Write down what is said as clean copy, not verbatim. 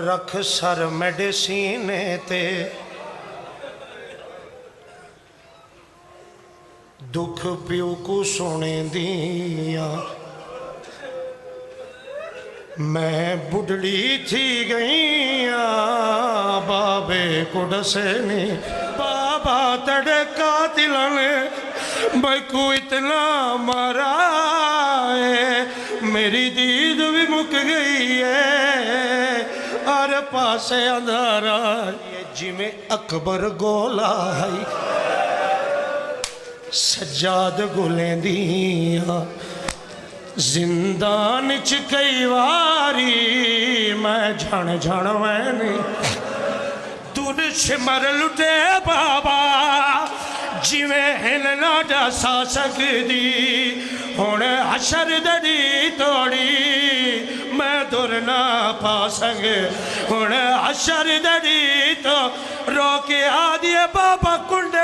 रख सर मेडिसीने ते दुख प्यू को सुने दिया मैं बुढ़ड़ी थी गई बाबे कुडसे ने बाबा तड़े कातिल ने मैकू इतना मारा है मेरी दीद भी मुक गई है और पासे अंधारा ये जिमें अकबर गोला है सज्जाद गुलें दिया जिंदान च कई वारी मैं झण झण मैंने तुर सिमर लुटे बाबा जिवें हिल ना दसा सकदी हुण हशर दड़ी तोड़ी मैं दुर ना पा सक हुण हशर दड़ी तो रोके आ दिए बाबा कुंड